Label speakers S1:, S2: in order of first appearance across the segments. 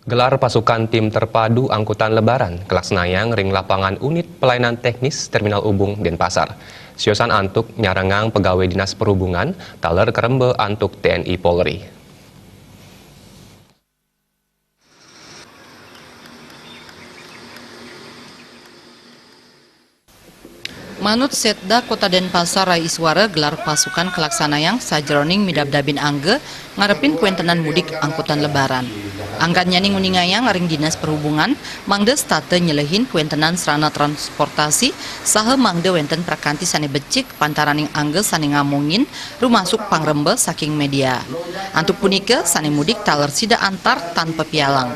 S1: Gelar pasukan tim terpadu angkutan lebaran Kelaksanayang Ring Lapangan Unit Pelayanan Teknis Terminal Ubung Denpasar. Siosan antuk nyarengang pegawai Dinas Perhubungan, taler kerembe antuk TNI Polri.
S2: Manut Setda Kota Denpasar Rai Iswara gelar pasukan Kelaksanayang sajroning midabdabin angge ngarepin kuentenan mudik angkutan lebaran. Angkat nyaning uningayang ring Dinas Perhubungan mangde state nyelehin kuentenan sarana transportasi saha mangde wenten prakanti sane becik pantaraning angge sane ngamongin rumasuk pangrembe saking media. Antuk punike sane mudik taler sida antar tanpa pialang.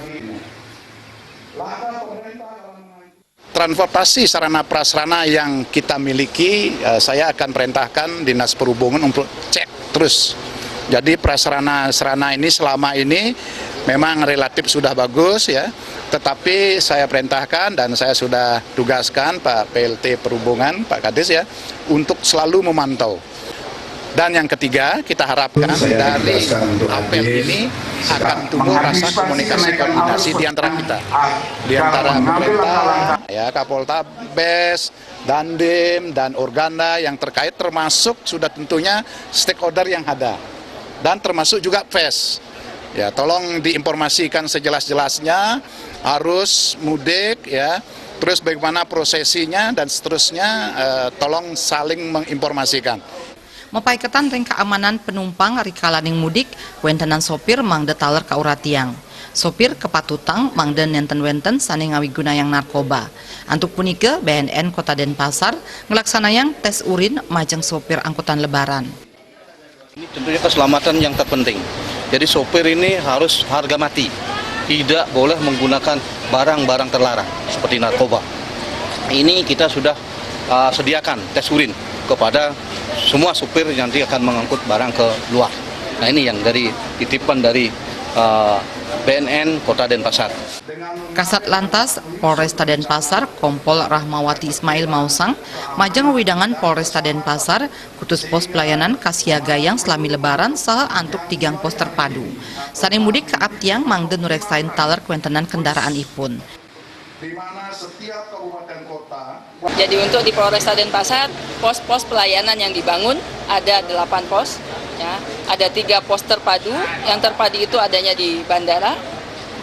S3: Transportasi sarana prasarana yang kita miliki, saya akan perintahkan Dinas Perhubungan untuk cek terus. Jadi prasarana ini selama ini memang relatif sudah bagus ya, tetapi saya perintahkan dan saya sudah tugaskan Pak PLT Perhubungan, Pak Kadis ya, untuk selalu memantau. Dan yang ketiga, kita harapkan dari apel ini akan tumbuh rasa komunikasi koordinasi di antara kita, di antara pemerintah, ya, Kapoltabes, Dandim, dan Organda yang terkait, termasuk sudah tentunya stakeholder yang ada, dan termasuk juga PES. Ya, tolong diinformasikan sejelas-jelasnya, harus mudik, ya, terus bagaimana prosesinya dan seterusnya, tolong saling menginformasikan.
S2: Mepaiketan ring keamanan penumpang rikalaning mudik, wentenan sopir mangde taler ka uratiang. Sopir kepatutang mangde nenten-wenten sane ngawiguna narkoba. Antuk punike BNN Kota Denpasar ngelaksanayang tes urin majeng sopir angkutan lebaran.
S4: Ini tentunya keselamatan yang terpenting. Jadi sopir ini harus harga mati. Tidak boleh menggunakan barang-barang terlarang seperti narkoba. Ini kita sudah sediakan tes urin kepada semua supir yang nanti akan mengangkut barang ke luar. Nah, ini yang dari titipan dari BNN Kota Denpasar.
S2: Kasat Lantas Polresta Denpasar Kompol Rahmawati Ismail Mausang majeng widangan Polresta Denpasar kutus pos pelayanan kasiagayang selami lebaran saha antuk tigang pos terpadu. Sane mudik ke Aptiang mangde nureksain taler kuentenan kendaraan ipun.
S3: Di mana setiap kabupaten kota.
S5: Jadi untuk di Polresta Denpasar, pos-pos pelayanan yang dibangun ada 8 pos, ya. Ada 3 pos terpadu, yang terpadu itu adanya di bandara,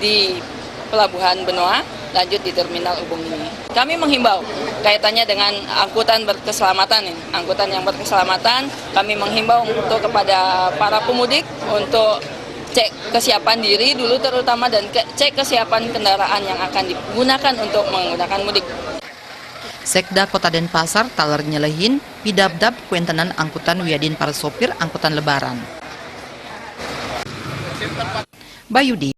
S5: di Pelabuhan Benoa, lanjut di Terminal Ubung ini. Kami menghimbau kaitannya dengan angkutan berkeselamatan, angkutan yang berkeselamatan, kami menghimbau untuk kepada para pemudik untuk cek kesiapan diri dulu terutama dan cek kesiapan kendaraan yang akan digunakan untuk menggunakan mudik.
S2: Sekda Kota Denpasar taler nyelehin pidabdab kuentenan angkutan wiadin para sopir angkutan lebaran. Bayudi